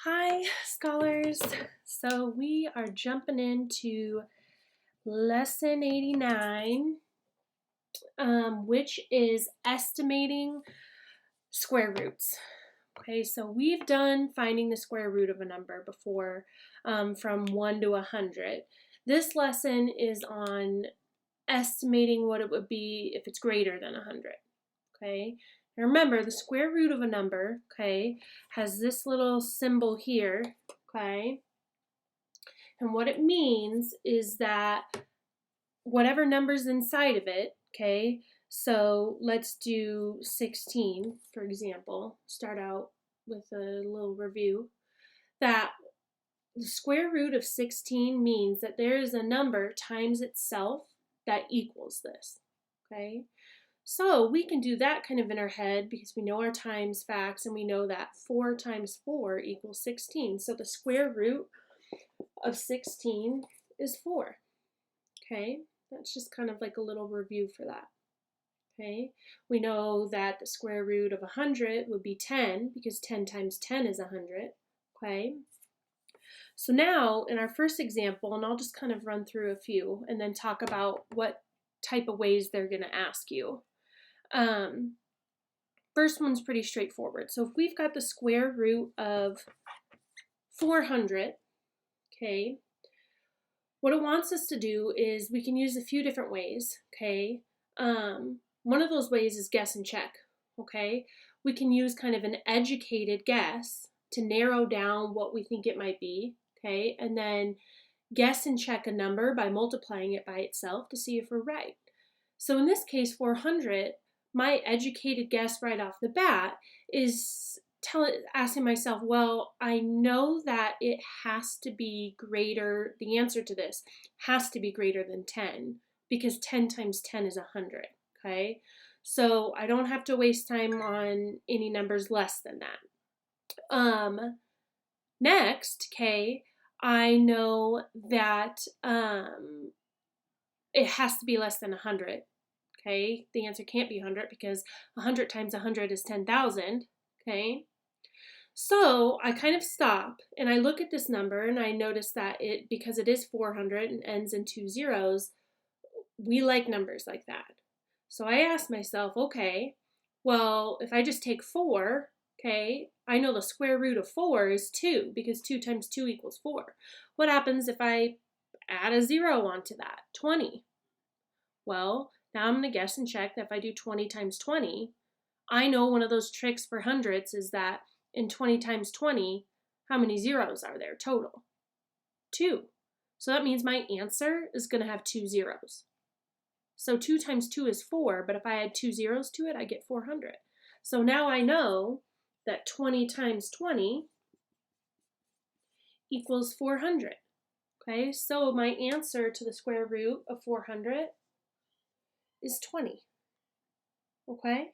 Hi, scholars. So we are jumping into lesson 89, which is estimating square roots. Okay, so we've done finding the square root of a number before, from 1 to 100. This lesson is on estimating what it would be if it's greater than 100. Okay, now remember the square root of a number, okay, has this little symbol here, okay, and what it means is that whatever number's inside of it, okay, so let's do 16, for example, start out with a little review, that the square root of 16 means that there is a number times itself that equals this, okay? So we can do that kind of in our head because we know our times facts and we know that 4 times 4 equals 16. So the square root of 16 is 4. Okay, that's just kind of like a little review for that. Okay, we know that the square root of 100 would be 10 because 10 times 10 is 100. Okay, so now in our first example, and I'll just kind of run through a few and then talk about what type of ways they're going to ask you. First one's pretty straightforward. So if we've got the square root of 400, okay, what it wants us to do is we can use a few different ways, okay? One of those ways is guess and check, okay? We can use kind of an educated guess to narrow down what we think it might be, okay? And then guess and check a number by multiplying it by itself to see if we're right. So in this case, 400, my educated guess right off the bat is asking myself, well, I know that it has to be greater, the answer to this has to be greater than 10 because 10 times 10 is 100, okay? So I don't have to waste time on any numbers less than that. Next, okay, I know that it has to be less than 100. Okay, the answer can't be 100 because 100 times 100 is 10,000. Okay, so I kind of stop and I look at this number and I notice that because it is 400 and ends in 2 zeros, we like numbers like that. So I ask myself, okay, well, if I just take 4, okay, I know the square root of 4 is 2 because 2 times 2 equals 4. What happens if I add a 0 onto that? 20. Well, now I'm going to guess and check that if I do 20 times 20, I know one of those tricks for hundreds is that in 20 times 20, how many zeros are there total? 2. So that means my answer is going to have 2 zeros. So 2 times 2 is 4, but if I add 2 zeros to it, I get 400. So now I know that 20 times 20 equals 400. Okay, so my answer to the square root of 400 is 20. Okay?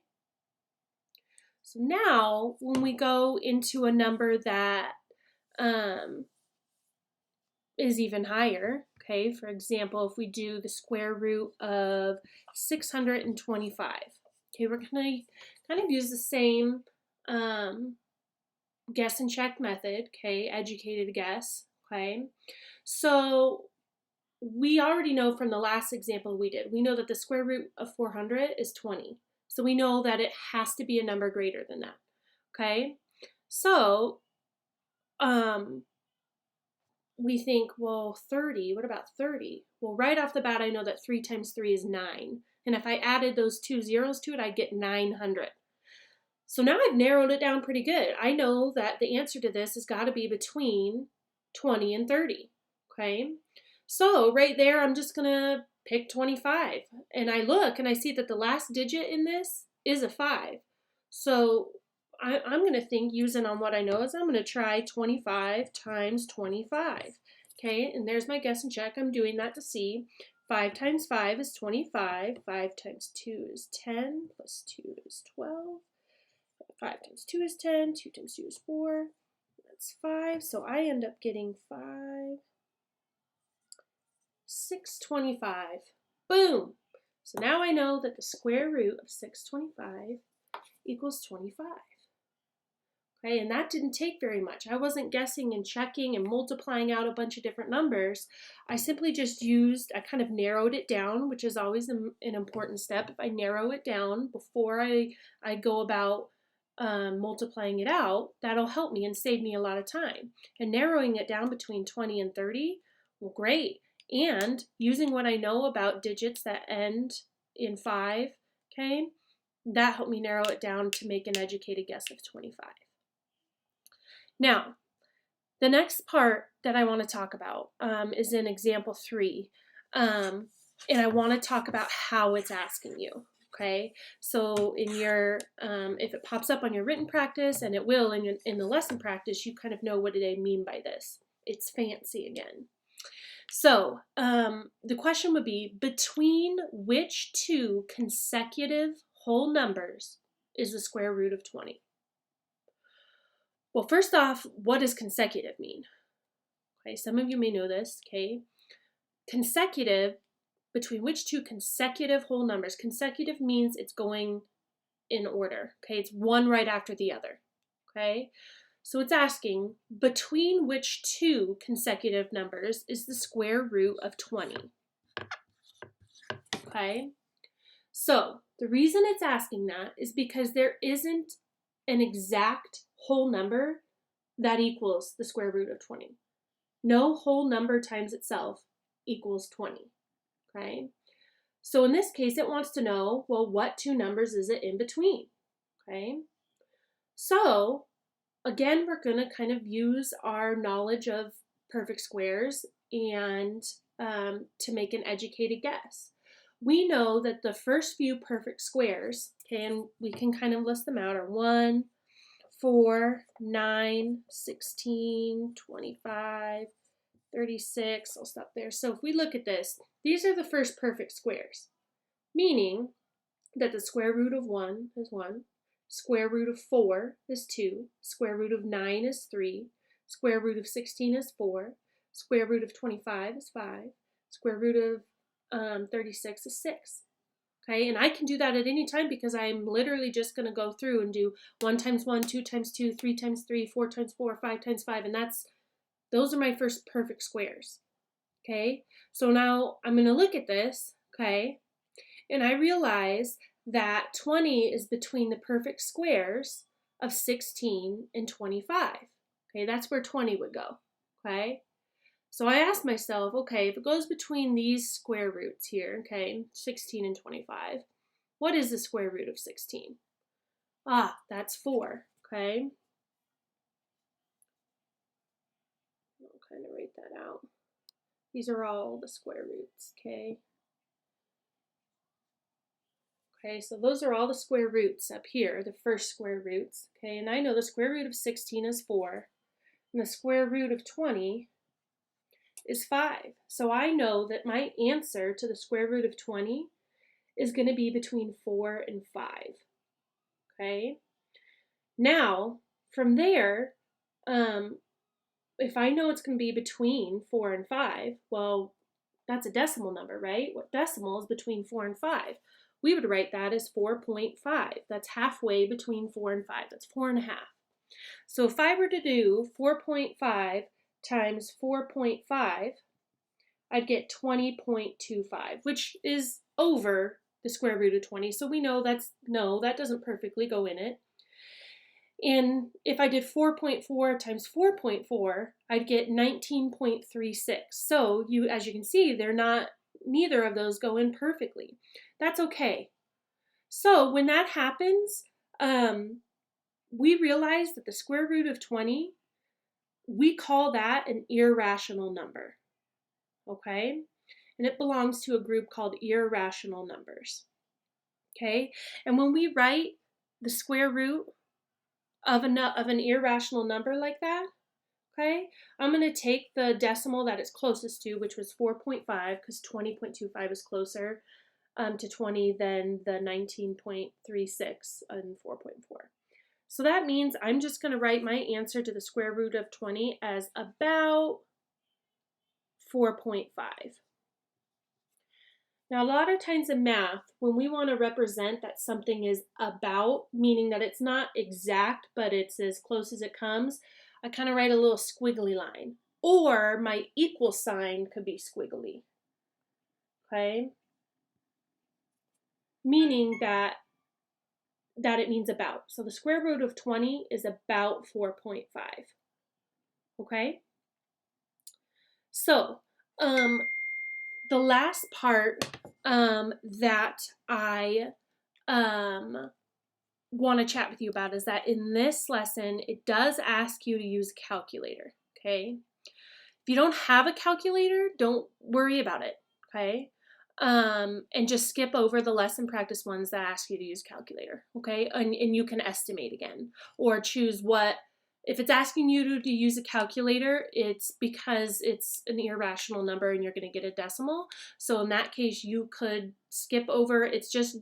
So now when we go into a number that is even higher, okay, for example, if we do the square root of 625, okay, we're going to kind of use the same guess and check method, okay, educated guess, okay. So we already know from the last example we did, we know that the square root of 400 is 20. So we know that it has to be a number greater than that, okay? So we think, well, 30, what about 30? Well, right off the bat, I know that 3 times 3 is 9. And if I added those 2 zeros to it, I'd get 900. So now I've narrowed it down pretty good. I know that the answer to this has got to be between 20 and 30, okay? So right there, I'm just going to pick 25. And I look and I see that the last digit in this is a 5. So I'm going to think, using on what I know, is I'm going to try 25 times 25. Okay, and there's my guess and check. I'm doing that to see. 5 times 5 is 25. 5 times 2 is 10. Plus 2 is 12. 5 times 2 is 10. 2 times 2 is 4. That's 5. So I end up getting 625. Boom! So now I know that the square root of 625 equals 25. Okay, and that didn't take very much. I wasn't guessing and checking and multiplying out a bunch of different numbers. I simply just I kind of narrowed it down, which is always an important step. If I narrow it down before I go about multiplying it out, that'll help me and save me a lot of time. And narrowing it down between 20 and 30, well, great. And using what I know about digits that end in 5, okay, that helped me narrow it down to make an educated guess of 25. Now, the next part that I want to talk about is in example 3. And I want to talk about how it's asking you. Okay, so in your, if it pops up on your written practice, and it will in the lesson practice, you kind of know what I mean by this. It's fancy again. So the question would be, between which two consecutive whole numbers is the square root of 20? Well, first off, what does consecutive mean? Okay, some of you may know this, okay? Consecutive, between which two consecutive whole numbers? Consecutive means it's going in order, okay? It's one right after the other, okay? So it's asking, between which two consecutive numbers is the square root of 20? Okay? So the reason it's asking that is because there isn't an exact whole number that equals the square root of 20. No whole number times itself equals 20, okay? So in this case, it wants to know, well, what two numbers is it in between, okay? So again, we're gonna kind of use our knowledge of perfect squares and to make an educated guess. We know that the first few perfect squares, okay, and we can kind of list them out, are 1, 4, 9, 16, 25, 36. I'll stop there. So if we look at this, these are the first perfect squares, meaning that the square root of 1 is 1, square root of 4 is 2, square root of 9 is 3, square root of 16 is 4, square root of 25 is 5, square root of 36 is 6. Okay, and I can do that at any time because I'm literally just going to go through and do 1 times 1, 2 times 2, 3 times 3, 4 times 4, 5 times 5, and those are my first perfect squares. Okay, so now I'm going to look at this, okay, and I realize that 20 is between the perfect squares of 16 and 25. Okay, that's where 20 would go, okay? So I asked myself, okay, if it goes between these square roots here, okay, 16 and 25, what is the square root of 16? Ah, that's 4, okay? I'll kind of write that out. These are all the square roots, okay? Okay, so those are all the square roots up here, the first square roots, okay? And I know the square root of 16 is 4, and the square root of 20 is 5. So I know that my answer to the square root of 20 is going to be between 4 and 5. Okay? Now, from there, if I know it's going to be between 4 and 5, well, that's a decimal number, right? What decimal is between 4 and 5? We would write that as 4.5. That's halfway between 4 and 5. That's 4.5. So if I were to do 4.5 times 4.5, I'd get 20.25, which is over the square root of 20. So we know that doesn't perfectly go in it. And if I did 4.4 times 4.4, I'd get 19.36. So as you can see, neither of those go in perfectly. That's okay. So when that happens, we realize that the square root of 20, we call that an irrational number, okay? And it belongs to a group called irrational numbers, okay? And when we write the square root of an irrational number like that, okay, I'm going to take the decimal that it's closest to, which was 4.5, because 20.25 is closer to 20 than the 19.36 and 4.4. So that means I'm just going to write my answer to the square root of 20 as about 4.5. Now, a lot of times in math, when we want to represent that something is about, meaning that it's not exact, but it's as close as it comes, I kind of write a little squiggly line. Or my equal sign could be squiggly. Okay? Meaning that it means about. So the square root of 20 is about 4.5. Okay? So, the last part that I want to chat with you about is that in this lesson, it does ask you to use a calculator, okay? If you don't have a calculator, don't worry about it, okay? And just skip over the lesson practice ones that ask you to use calculator, okay? And you can estimate again, or choose what. If it's asking you to use a calculator, it's because it's an irrational number and you're going to get a decimal. So in that case, you could skip over. It's just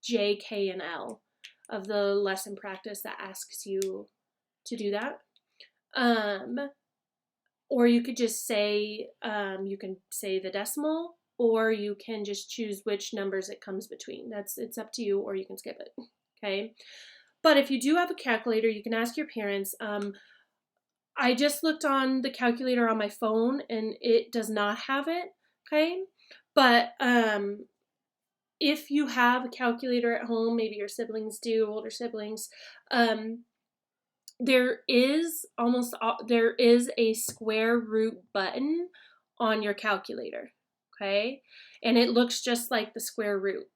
J, K, and L of the lesson practice that asks you to do that. Or you could just say, you can say the decimal, or you can just choose which numbers it comes between. It's up to you, or you can skip it, okay? But if you do have a calculator, you can ask your parents. I just looked on the calculator on my phone, and it does not have it, okay? But if you have a calculator at home, maybe your siblings do, older siblings, there is a square root button on your calculator, okay? And it looks just like the square root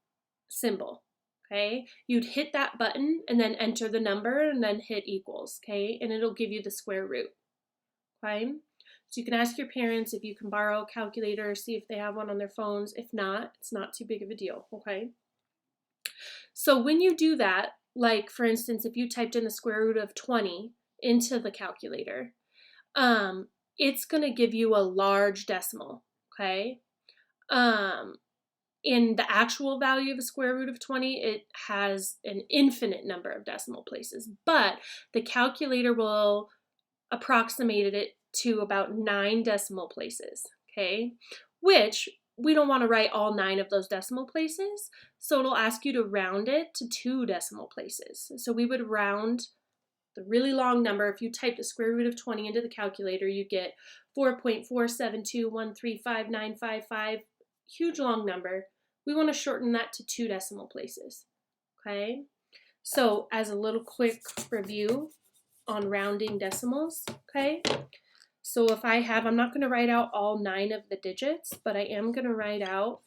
symbol, okay? You'd hit that button and then enter the number and then hit equals, okay? And it'll give you the square root, okay? So you can ask your parents if you can borrow a calculator, see if they have one on their phones. If not, it's not too big of a deal, okay? So when you do that, like for instance, if you typed in the square root of 20 into the calculator, it's going to give you a large decimal, okay? In the actual value of a square root of 20, it has an infinite number of decimal places, but the calculator will approximate it to about 9 decimal places, okay? Which we don't want to write all 9 of those decimal places, so it'll ask you to round it to 2 decimal places. So we would round the really long number. If you type the square root of 20 into the calculator, you get 4.4721359555, huge long number. We want to shorten that to 2 decimal places, okay? So as a little quick review on rounding decimals, okay? So if I'm not going to write out all 9 of the digits, but I am going to write out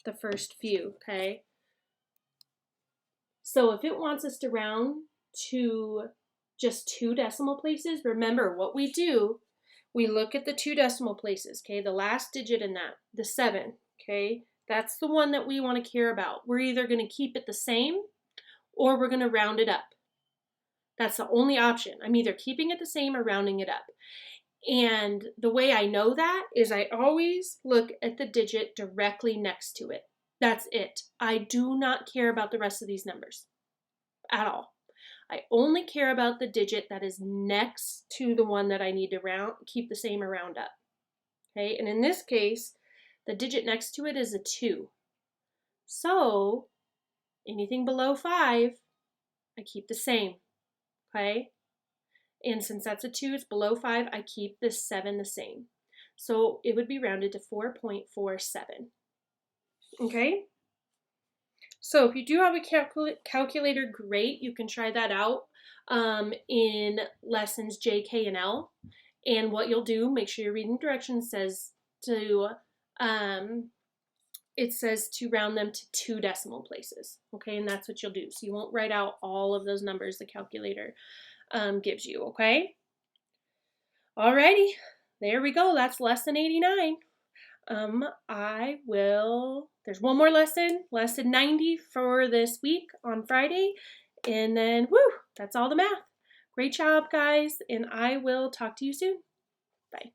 the first few, okay? So if it wants us to round to just 2 decimal places, remember what we do, we look at the 2 decimal places, okay? The last digit in that, the 7, okay? That's the one that we want to care about. We're either going to keep it the same or we're going to round it up. That's the only option. I'm either keeping it the same or rounding it up. And the way I know that is I always look at the digit directly next to it. That's it. I do not care about the rest of these numbers at all. I only care about the digit that is next to the one that I need to keep the same or round up. Okay, and in this case, the digit next to it is a 2. So anything below 5, I keep the same. Okay? And since that's a 2, it's below 5, I keep this 7 the same. So it would be rounded to 4.47. Okay? So if you do have a calculator, great. You can try that out in lessons J, K, and L. And what you'll do, make sure you're reading directions, it says to round them to 2 decimal places. Okay, and that's what you'll do. So you won't write out all of those numbers the calculator gives you, okay? Alrighty, there we go. That's lesson 89. There's one more lesson 90 for this week on Friday. And then, that's all the math. Great job, guys. And I will talk to you soon. Bye.